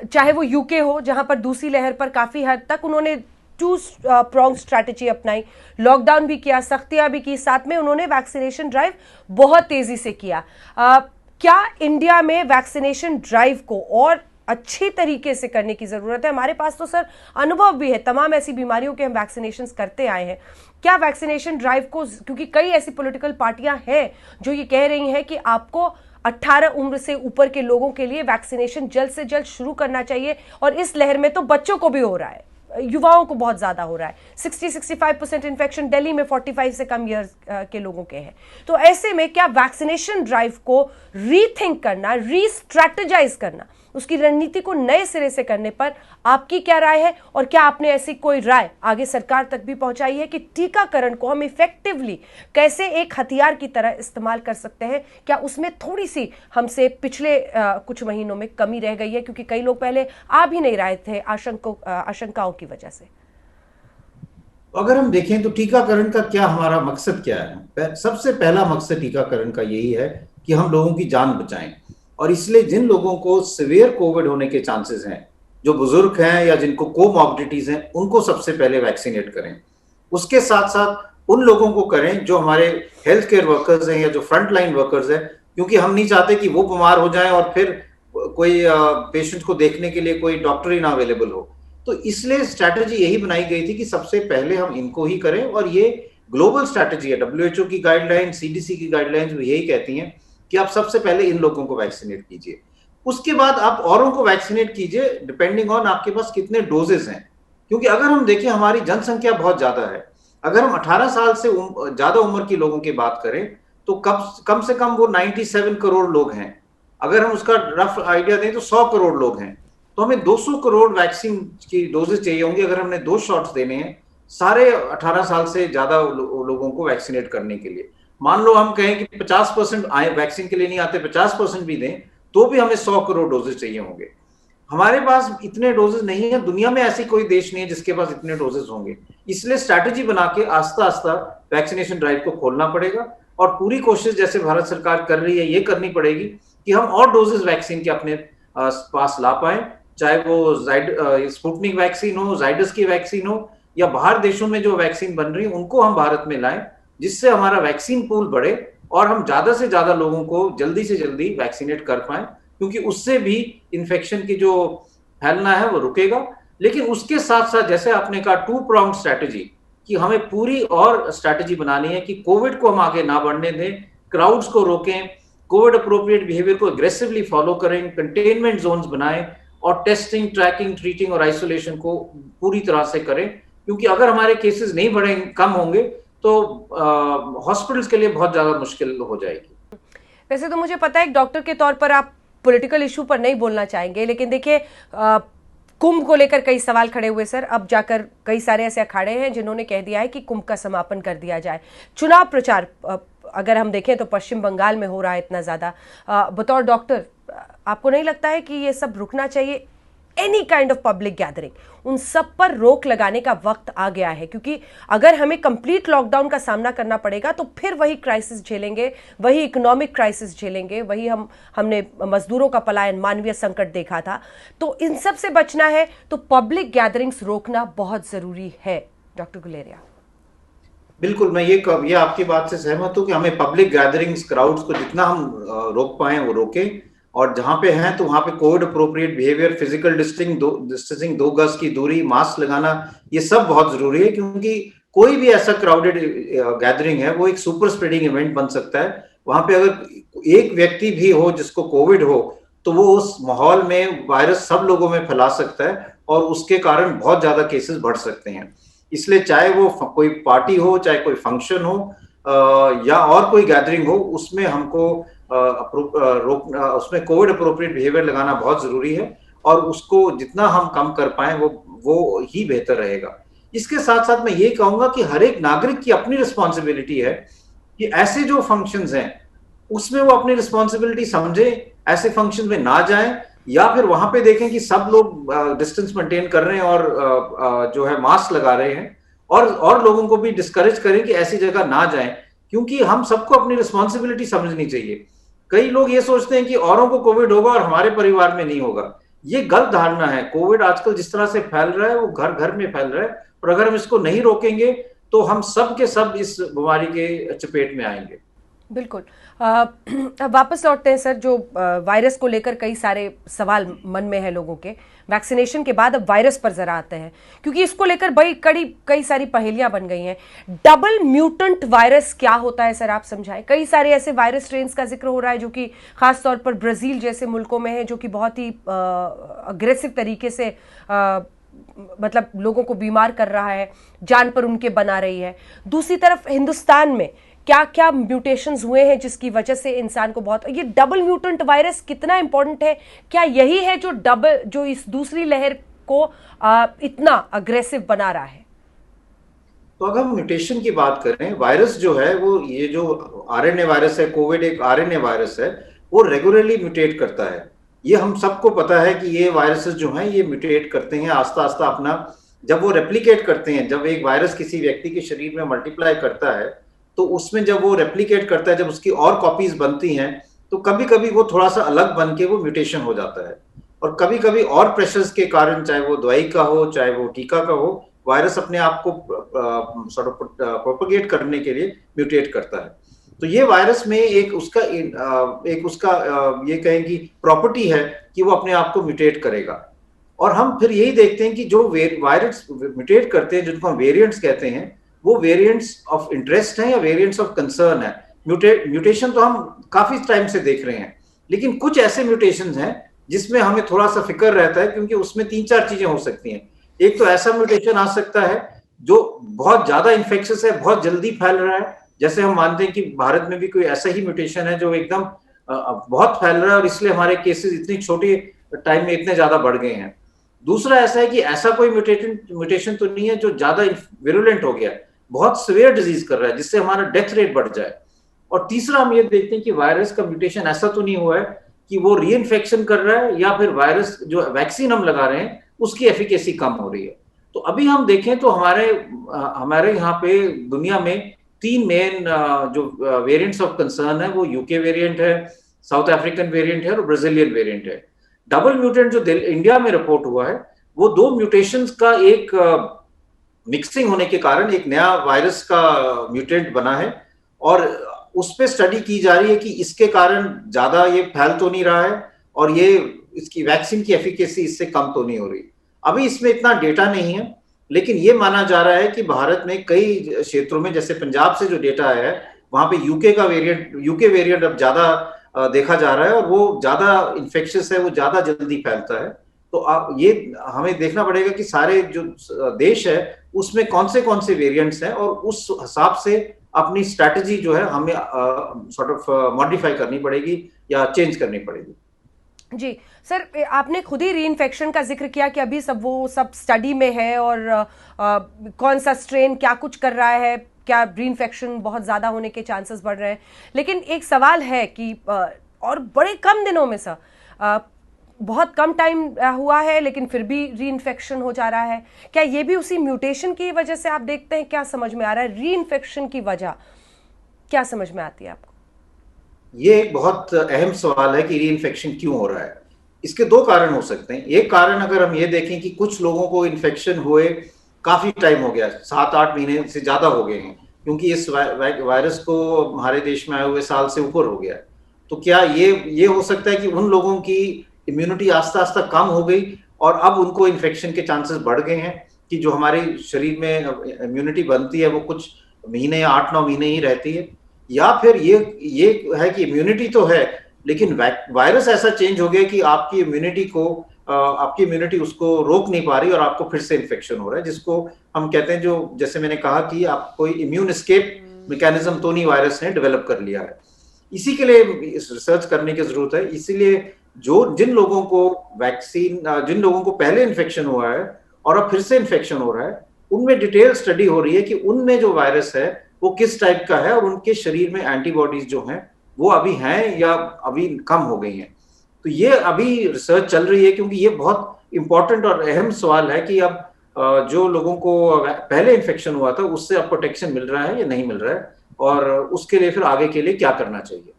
चाहे वो यूके हो, जहां पर दूसरी लहर पर काफी हद तक उन्होंने टू प्रॉन्ग स्ट्रैटेजी अपनाई, लॉकडाउन भी किया, सख्तियां भी की, साथ में उन्होंने वैक्सीनेशन ड्राइव बहुत तेजी से किया। क्या इंडिया में वैक्सीनेशन ड्राइव को और अच्छी तरीके से करने की जरूरत है? हमारे पास तो सर अनुभव भी है, तमाम ऐसी बीमारियों के हम वैक्सीनेशन करते आए हैं। क्या वैक्सीनेशन ड्राइव को, क्योंकि कई ऐसी पॉलिटिकल पार्टियां हैं जो ये कह रही हैं कि आपको 18 उम्र से ऊपर के लोगों के लिए वैक्सीनेशन जल्द से जल्द शुरू करना चाहिए, और इस लहर में तो बच्चों को भी हो रहा है, युवाओं को बहुत ज्यादा हो रहा है। 60-65% इन्फेक्शन दिल्ली में 45 से कम ईयर्स के लोगों के हैं। तो ऐसे में क्या वैक्सीनेशन ड्राइव को रीथिंक करना, रीस्ट्रैटेजाइज करना, उसकी रणनीति को नए सिरे से करने पर आपकी क्या राय है? और क्या आपने ऐसी कोई राय आगे सरकार तक भी पहुंचाई है कि टीकाकरण को हम इफेक्टिवली कैसे एक हथियार की तरह इस्तेमाल कर सकते हैं? क्या उसमें थोड़ी सी हमसे पिछले कुछ महीनों में कमी रह गई है, क्योंकि कई लोग पहले आ भी नहीं रहे थे आशंकाओं की वजह से? अगर हम देखें तो टीकाकरण का क्या, हमारा मकसद क्या है? सबसे पहला मकसद टीकाकरण का यही है कि हम लोगों की जान बचाएं। और इसलिए जिन लोगों को सिवियर कोविड होने के चांसेस हैं, जो बुजुर्ग हैं या जिनको कोमॉर्बिडिटीज हैं, उनको सबसे पहले वैक्सीनेट करें। उसके साथ साथ उन लोगों को करें जो हमारे हेल्थ केयर वर्कर्स हैं या जो फ्रंट लाइन वर्कर्स हैं, क्योंकि हम नहीं चाहते कि वो बीमार हो जाएं और फिर कोई पेशेंट को देखने के लिए कोई डॉक्टर ही ना अवेलेबल हो। तो इसलिए स्ट्रैटेजी यही बनाई गई थी कि सबसे पहले हम इनको ही करें, और ये ग्लोबल स्ट्रैटेजी है। डब्ल्यूएचओ की गाइडलाइन, सीडीसी की गाइडलाइंस यही कहती हैं कि आप सबसे पहले इन लोगों को वैक्सीनेट कीजिए, उसके बाद आप औरों को वैक्सीनेट कीजिए, डिपेंडिंग ऑन आपके पास कितने डोजेस हैं। क्योंकि अगर हम देखें हमारी जनसंख्या बहुत ज्यादा है, अगर हम 18 साल से ज्यादा उम्र के लोगों की बात करें तो कम से कम वो 97 करोड़ लोग हैं। अगर हम उसका रफ आइडिया दें तो 100 करोड़ लोग हैं, तो हमें 200 करोड़ वैक्सीन की डोजेस चाहिए होंगी अगर हमने 2 शॉट्स देने हैं सारे 18 साल से ज्यादा लोगों को वैक्सीनेट करने के लिए। मान लो हम कहें कि 50% आए वैक्सीन के लिए नहीं आते, 50% भी दें तो भी हमें 100 करोड़ डोजेस चाहिए होंगे। हमारे पास इतने डोजेस नहीं है, दुनिया में ऐसी कोई देश नहीं है जिसके पास इतने डोजेस होंगे। इसलिए स्ट्रैटेजी बना के आस्ता आस्ता वैक्सीनेशन ड्राइव को खोलना पड़ेगा, और पूरी कोशिश जैसे भारत सरकार कर रही है ये करनी पड़ेगी कि हम और डोजेस वैक्सीन के अपने पास ला पाए, चाहे वो स्पुतनिक वैक्सीन हो, जाइडस की वैक्सीन हो, या बाहर देशों में जो वैक्सीन बन रही है उनको हम भारत में लाएं, जिससे हमारा वैक्सीन पूल बढ़े और हम ज्यादा से ज्यादा लोगों को जल्दी से जल्दी वैक्सीनेट कर पाए, क्योंकि उससे भी इन्फेक्शन की जो फैलना है वो रुकेगा। लेकिन उसके साथ साथ जैसे आपने कहा 2 pronged स्ट्रैटेजी, कि हमें पूरी और स्ट्रैटेजी बनानी है कि कोविड को हम आगे ना बढ़ने दें, क्राउड्स को रोकें, कोविड अप्रोप्रिएट बिहेवियर को एग्रेसिवली फॉलो करें, कंटेनमेंट जोन्स बनाएं, और टेस्टिंग, ट्रैकिंग, ट्रीटिंग और आइसोलेशन को पूरी तरह से करें। क्योंकि अगर हमारे केसेस नहीं बढ़े, कम होंगे, तो हॉस्पिटल्स के लिए बहुत ज्यादा मुश्किल हो जाएगी। वैसे तो मुझे पता है एक डॉक्टर के तौर पर आप पॉलिटिकल इशू पर नहीं बोलना चाहेंगे, लेकिन देखिए कुंभ को लेकर कई सवाल खड़े हुए सर। अब जाकर कई सारे ऐसे अखाड़े हैं जिन्होंने कह दिया है कि कुंभ का समापन कर दिया जाए। चुनाव प्रचार अगर हम देखें तो पश्चिम बंगाल में हो रहा है इतना ज्यादा। बतौर डॉक्टर आपको नहीं लगता है कि ये सब रुकना चाहिए? Any kind of public gathering, उन सब पर रोक लगाने का वक्त आ गया है, क्योंकि अगर हमें कंप्लीट लॉकडाउन का सामना करना पड़ेगा तो फिर वही क्राइसिस झेलेंगे, वही इकोनॉमिक क्राइसिस झेलेंगे, वही हमने मजदूरों का पलायन, मानवीय संकट देखा था। तो इन सब से बचना है तो पब्लिक गैदरिंग्स रोकना बहुत जरूरी है। डॉक्टर गुलेरिया। बिल्कुल, मैं ये आपकी बात से सहमत हूं कि हमें पब्लिक गैदरिंग्स, क्राउड्स को जितना हम रोक पाए वो रोकें, और जहां पे हैं तो वहां पे Covid appropriate behaviour, physical distancing, 2 गज की दूरी, मास्क लगाना, ये सब बहुत जरूरी है। क्योंकि कोई भी ऐसा क्राउडेड गैदरिंग है वो एक सुपर स्प्रेडिंग इवेंट बन सकता है। वहां पे अगर एक व्यक्ति भी हो जिसको कोविड हो तो वो उस माहौल में वायरस सब लोगों में फैला सकता है, और उसके कारण बहुत ज्यादा केसेस बढ़ सकते हैं। इसलिए चाहे वो कोई पार्टी हो, चाहे कोई फंक्शन हो, या और कोई गैदरिंग हो, उसमें हमको उसमें कोविड अप्रोप्रिएट बिहेवियर लगाना बहुत जरूरी है, और उसको जितना हम कम कर पाए वो ही बेहतर रहेगा। इसके साथ साथ मैं ये कहूंगा कि हर एक नागरिक की अपनी रिस्पॉन्सिबिलिटी है कि ऐसे जो फंक्शंस हैं उसमें वो अपनी रिस्पॉन्सिबिलिटी समझे, ऐसे फंक्शन में ना जाएं, या फिर वहां पे देखें कि सब लोग डिस्टेंस मेंटेन कर रहे हैं और जो है मास्क लगा रहे हैं, और लोगों को भी डिस्करेज करें कि ऐसी जगह ना जाएं। क्योंकि हम सबको अपनी रिस्पॉन्सिबिलिटी समझनी चाहिए। कई लोग ये सोचते हैं कि औरों को कोविड होगा और हमारे परिवार में नहीं होगा, ये गलत धारणा है। कोविड आजकल जिस तरह से फैल रहा है वो घर घर में फैल रहा है, और अगर हम इसको नहीं रोकेंगे तो हम सब के सब इस बीमारी के चपेट में आएंगे। बिल्कुल। अब वापस लौटते हैं सर, जो वायरस को लेकर कई सारे सवाल मन में है लोगों के। वैक्सीनेशन के बाद अब वायरस पर जरा आते हैं, क्योंकि इसको लेकर बड़ी कई सारी पहेलियां बन गई हैं। डबल म्यूटेंट वायरस क्या होता है सर, आप समझाएं। कई सारे ऐसे वायरस स्ट्रेन्स का जिक्र हो रहा है जो कि खासतौर पर ब्राजील जैसे मुल्कों में है, जो कि बहुत ही अग्रेसिव तरीके से मतलब लोगों को बीमार कर रहा है, जान पर उनके बना रही है। दूसरी तरफ हिंदुस्तान में क्या क्या म्यूटेशंस हुए हैं जिसकी वजह से इंसान को बहुत, ये डबल म्यूटेंट वायरस कितना इंपॉर्टेंट है? क्या यही है जो इस दूसरी लहर को इतना अग्रेसिव बना रहा है? तो अगर हम म्यूटेशन की बात करें, वायरस जो है वो, ये जो आरएनए वायरस है, कोविड एक आरएनए वायरस है, वो रेगुलरली म्यूटेट करता है। ये हम सबको पता है कि ये वायरसेस जो हैं ये म्यूटेट करते हैं आस्ता आस्ता अपना, जब वो रेप्लिकेट करते हैं, जब एक वायरस किसी व्यक्ति के शरीर में मल्टीप्लाई करता है तो उसमें जब वो रेप्लिकेट करता है, जब उसकी और कॉपीज बनती हैं, तो कभी कभी वो थोड़ा सा अलग बन के वो म्यूटेशन हो जाता है। और कभी कभी और प्रेशर्स के कारण, चाहे वो दवाई का हो चाहे वो टीका का हो, वायरस अपने आप को प्रोपगेट करने के लिए म्यूटेट करता है। तो ये वायरस में एक उसका ये कहें कि प्रॉपर्टी है कि वो अपने आप को म्यूटेट करेगा। और हम फिर यही देखते हैं कि जो वायरस म्यूटेट करते हैं, जिनको हम वेरिएंट्स कहते हैं, वो वेरिएंट्स ऑफ इंटरेस्ट हैं या वेरिएंट्स ऑफ कंसर्न है। म्यूटेशन तो हम काफी टाइम से देख रहे हैं, लेकिन कुछ ऐसे म्यूटेशंस हैं जिसमें हमें थोड़ा सा फिक्र रहता है, क्योंकि उसमें 3-4 चीजें हो सकती हैं। एक तो ऐसा म्यूटेशन आ सकता है जो बहुत ज्यादा इन्फेक्शियस है, बहुत जल्दी फैल रहा है। जैसे हम मानते हैं कि भारत में भी कोई ऐसा ही म्यूटेशन है जो एकदम बहुत फैल रहा है, और इसलिए हमारे केसेस इतनी छोटी टाइम में इतने ज्यादा बढ़ गए हैं। दूसरा ऐसा है कि ऐसा कोई म्यूटेशन तो नहीं है जो ज्यादा विरुलेंट हो गया, बहुत सिवियर डिजीज कर रहा है जिससे हमारा डेथ रेट बढ़ जाए। और तीसरा हम ये देखते हैं कि वायरस का म्यूटेशन ऐसा तो नहीं हुआ है कि वो री इन्फेक्शन कर रहा है, या फिर वायरस जो वैक्सीन हम लगा रहे हैं उसकी एफिकेसी कम हो रही है। तो अभी हम देखें तो हमारे यहाँ पे दुनिया में 3 मेन जो वेरिएंट्स ऑफ कंसर्न है, वो यूके वेरिएंट है, साउथ अफ्रीकन वेरिएंट है और ब्राजीलियन वेरिएंट है। डबल म्यूटेंट जो इंडिया में रिपोर्ट हुआ है, वो 2 म्यूटेशंस का एक मिक्सिंग होने के कारण एक नया वायरस का म्यूटेंट बना है, और उस पर स्टडी की जा रही है कि इसके कारण ज्यादा ये फैल तो नहीं रहा है, और ये इसकी वैक्सीन की एफिकेसी इससे कम तो नहीं हो रही। अभी इसमें इतना डेटा नहीं है, लेकिन ये माना जा रहा है कि भारत में कई क्षेत्रों में, जैसे पंजाब से जो डेटा आया है, वहां पे यूके वेरिएंट अब ज्यादा देखा जा रहा है, और वो ज्यादा इन्फेक्शियस है, वो ज्यादा जल्दी फैलता है। तो ये हमें देखना पड़ेगा कि सारे जो देश है उसमें कौन से वेरिएंट्स हैं, और उस हिसाब से अपनी स्ट्रैटेजी जो है हमें सॉर्ट ऑफ मॉडिफाई करनी पड़ेगी या चेंज करनी पड़ेगी। जी सर, आपने खुद ही री इन्फेक्शन का जिक्र किया कि अभी वो सब स्टडी में है, और कौन सा स्ट्रेन क्या कुछ कर रहा है, क्या री इन्फेक्शन बहुत ज़्यादा होने के चांसेस बढ़ रहे हैं। लेकिन एक सवाल है कि और बड़े कम दिनों में सर, बहुत कम टाइम हुआ है लेकिन फिर भी री इन्फेक्शन हो जा रहा है। क्या ये भी उसी म्यूटेशन की वजह से आप देखते हैं? क्या समझ में आ रहा है री इन्फेक्शन की वजह क्या समझ में आती है आपको? ये एक बहुत अहम सवाल है कि री इन्फेक्शन क्यों हो रहा है। इसके 2 कारण हो सकते हैं। एक कारण अगर हम ये देखें कि कुछ लोगों को इन्फेक्शन हुए काफी टाइम हो गया, 7-8 महीने से ज्यादा हो गए हैं, क्योंकि इस वायरस को हमारे देश में आए हुए साल से ऊपर हो गया। तो क्या ये हो सकता है कि उन लोगों की इम्यूनिटी आस्ता आस्ता कम हो गई और अब उनको इन्फेक्शन के चांसेस बढ़ गए हैं, कि जो हमारे शरीर में इम्यूनिटी बनती है वो कुछ महीने या 8-9 महीने ही रहती है। या फिर ये है कि इम्यूनिटी तो है, लेकिन वायरस ऐसा चेंज हो गया कि आपकी इम्यूनिटी उसको रोक नहीं पा रही, और आपको फिर से इन्फेक्शन हो रहा है, जिसको हम कहते हैं, जो जैसे मैंने कहा कि आप कोई इम्यून एस्केप मैकेनिज्म तो नहीं वायरस ने डेवलप कर लिया है। इसी के लिए रिसर्च करने की जरूरत है। इसीलिए जिन लोगों को पहले इन्फेक्शन हुआ है और अब फिर से इन्फेक्शन हो रहा है, उनमें डिटेल स्टडी हो रही है कि उनमें जो वायरस है वो किस टाइप का है, और उनके शरीर में एंटीबॉडीज जो हैं वो अभी हैं या अभी कम हो गई हैं। तो ये अभी रिसर्च चल रही है, क्योंकि ये बहुत इंपॉर्टेंट और अहम सवाल है कि अब जो लोगों को पहले इन्फेक्शन हुआ था उससे अब प्रोटेक्शन मिल रहा है या नहीं मिल रहा है, और उसके लिए फिर आगे के लिए क्या करना चाहिए।